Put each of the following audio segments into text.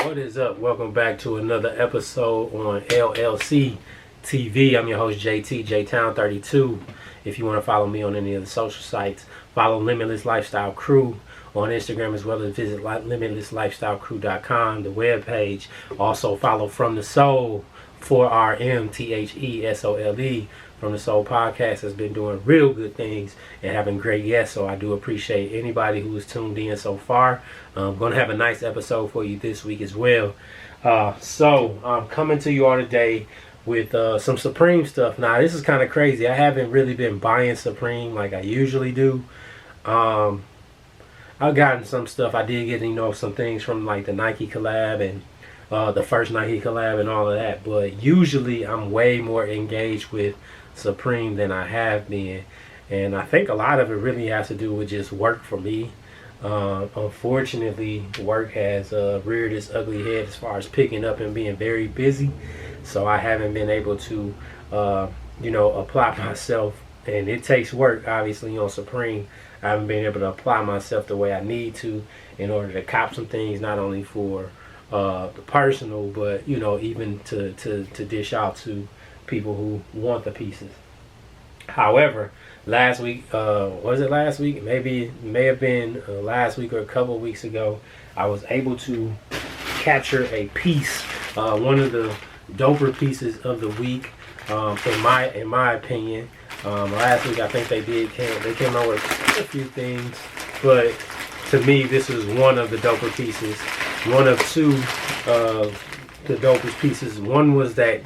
What is up? Welcome back to another episode on LLC TV. I'm your host JT, JTown32. If you want to follow me on any of the social sites, follow Limitless Lifestyle Crew on Instagram, as well as visit limitlesslifestylecrew.com, the webpage. Also follow From the Soul, 4RMTHESOLE. From the Soul podcast has been doing real good things and having great guests, so I do appreciate anybody who has tuned in so far. I'm going to have a nice episode for you this week as well. So I'm coming to you all today with some Supreme stuff. Now, this is kind of crazy. I haven't really been buying Supreme like I usually do. I've gotten some stuff. I did get, some things from like the Nike collab and the first Nike collab and all of that. But usually I'm way more engaged with Supreme than I have been. And I think a lot of it really has to do with just work for me. Unfortunately, work has reared its ugly head as far as picking up and being very busy. So I haven't been able to, apply myself. And it takes work, obviously, on Supreme. I haven't been able to apply myself the way I need to in order to cop some things, not only for the personal, but even to dish out to people who want the pieces. However, last week, was it last week? Maybe it may have been last week or a couple of weeks ago. I was able to capture a piece, one of the doper pieces of the week, in my opinion. Last week I think they came out with a few things, but to me this is one of the doper pieces. One of two the dopest pieces. One was that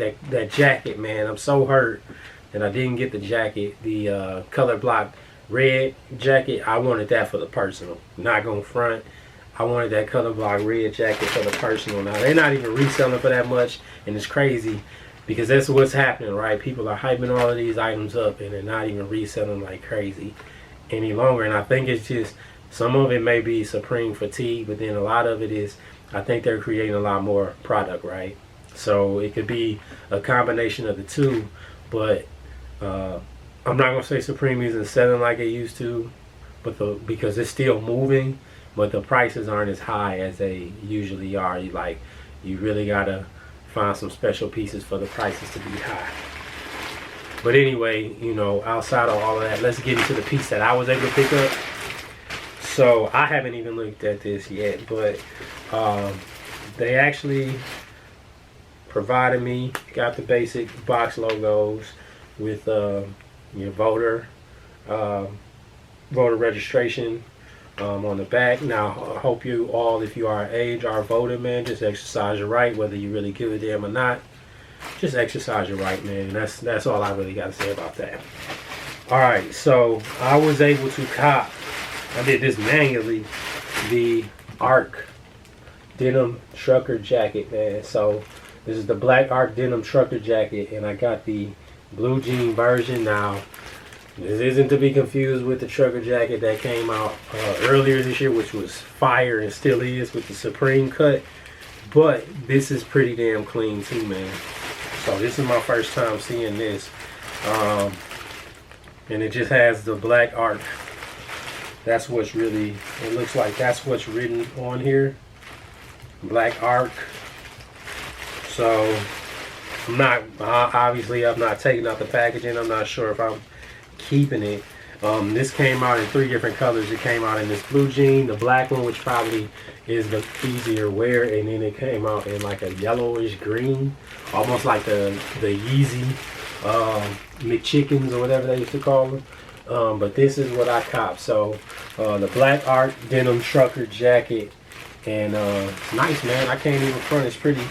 jacket, man. I'm so hurt that I didn't get the jacket, the color block red jacket. I wanted that for the personal. Not gonna front. I wanted that color block red jacket for the personal. Now they're not even reselling for that much, and it's crazy because that's what's happening, right? People are hyping all of these items up and they're not even reselling like crazy any longer. And I think it's just, some of it may be Supreme fatigue, but then a lot of it is, I think they're creating a lot more product, right? So it could be a combination of the two, but I'm not gonna say Supreme isn't selling like it used to, but because it's still moving, but the prices aren't as high as they usually are. You really gotta find some special pieces for the prices to be high. But anyway, outside of all of that, let's get into the piece that I was able to pick up. So I haven't even looked at this yet, but they actually provided me, got the basic box logos with your voter registration on the back. Now, I hope you all, if you are an age, are voting, man, just exercise your right, whether you really give a damn or not. Just exercise your right, man. That's all I really got to say about that. All right, so I was able to cop, I did this manually, the ARC denim trucker jacket, man. So this is the black ARC denim trucker jacket, and I got the blue jean version. Now, this isn't to be confused with the trucker jacket that came out earlier this year, which was fire and still is with the Supreme cut. But this is pretty damn clean too, man. So this is my first time seeing this. And it just has the black ARC. That's what's really, it looks like that's what's written on here. Black ARC. So I'm not, obviously I'm not taking out the packaging. I'm not sure if I'm keeping it. This came out in 3 different colors. It came out in this blue jean, the black one, which probably is the easier wear, and then it came out in like a yellowish green, almost like the Yeezy McChickens or whatever they used to call them. But this is what I copped. So the black ARC denim trucker jacket, and it's nice, man. I can't even front. It's pretty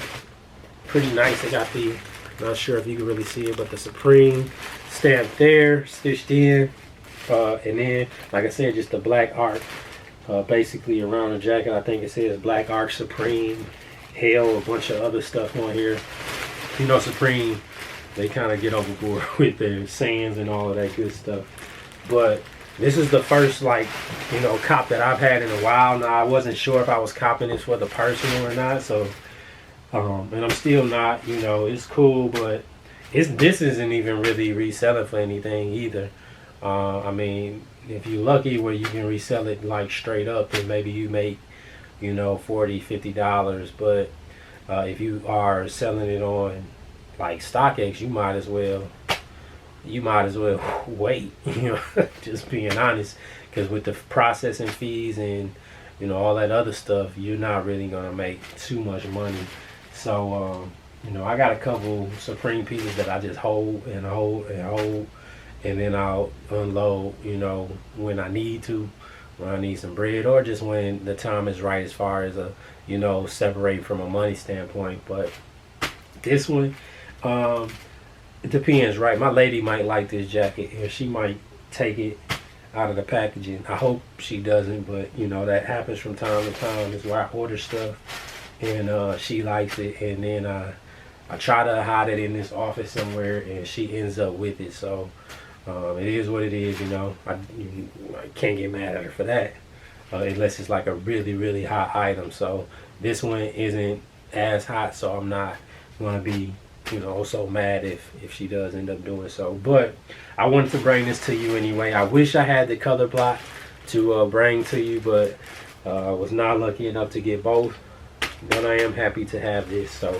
nice. They got the, not sure if you can really see it, but the Supreme stamp there, stitched in, and then, like I said, just the black ARC basically around the jacket. I think it says black ARC Supreme, hell, a bunch of other stuff on here. Supreme, they kind of get overboard with their sayings and all of that good stuff. But this is the first cop that I've had in a while. Now, I wasn't sure if I was copping this for the personal or not, so and I'm still not. It's cool, but this isn't even really reselling for anything either. I mean, if you're lucky where you can resell it like straight up, then maybe you make you know, $40, $50. But if you are selling it on like StockX, you might as well wait, you know, just being honest, because with the processing fees and, you know, all that other stuff, you're not really gonna make too much money. So you know, I got a couple Supreme pieces that I just hold and hold and hold, and then I'll unload, you know, when I need to, when I need some bread, or just when the time is right as far as you know, separate from a money standpoint. But this one, it depends, right? My lady might like this jacket, or she might take it out of the packaging. I hope she doesn't, but you know, that happens from time to time. Is where I order stuff, and she likes it, and then I try to hide it in this office somewhere, and she ends up with it. So it is what it is, you know. I can't get mad at her for that, unless it's like a really, really hot item. So this one isn't as hot, so I'm not gonna be, you know, so mad if she does end up doing so. But I wanted to bring this to you anyway. I wish I had the color block to bring to you, but I was not lucky enough to get both. But I am happy to have this. So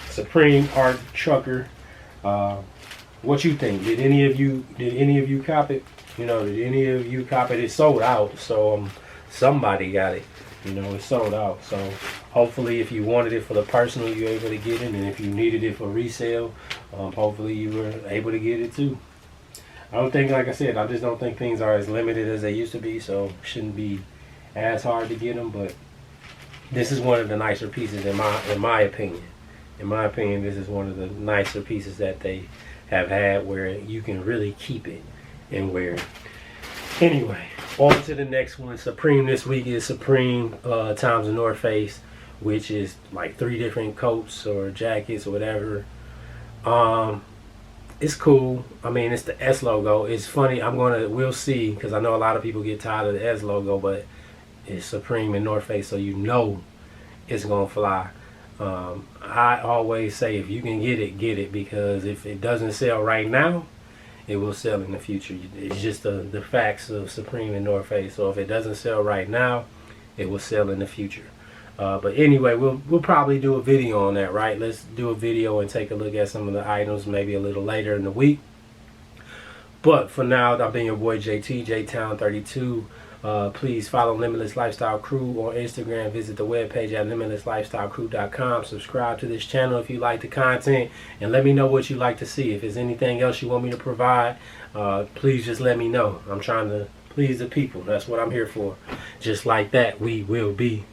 Supreme Art Trucker, what you think? Did any of you cop it? You know, did any of you cop it? It's sold out, so somebody got it. You know, it's sold out. So hopefully, if you wanted it for the personal, you were able to get it, and if you needed it for resale, hopefully you were able to get it too. I don't think, like I said, I just don't think things are as limited as they used to be, so it shouldn't be as hard to get them. But this is one of the nicer pieces in my opinion. In my opinion, this is one of the nicer pieces that they have had, where you can really keep it and wear it. Anyway, on to the next one. Supreme this week is Supreme times the North Face, which is like 3 different coats or jackets or whatever. It's cool. I mean, it's the S logo. It's funny. We'll see, because I know a lot of people get tired of the S logo, but it's Supreme and North Face, so you know it's gonna fly. I always say, if you can get it, because if it doesn't sell right now, it will sell in the future. It's just the facts of Supreme and North Face. So if it doesn't sell right now, it will sell in the future. But anyway, we'll probably do a video on that, right? Let's do a video and take a look at some of the items maybe a little later in the week. But for now, I've been your boy JT, JTown32. Please follow Limitless Lifestyle Crew on Instagram. Visit the webpage at limitlesslifestylecrew.com. Subscribe to this channel if you like the content, and let me know what you like to see. If there's anything else you want me to provide, please just let me know. I'm trying to please the people. That's what I'm here for. Just like that, we will be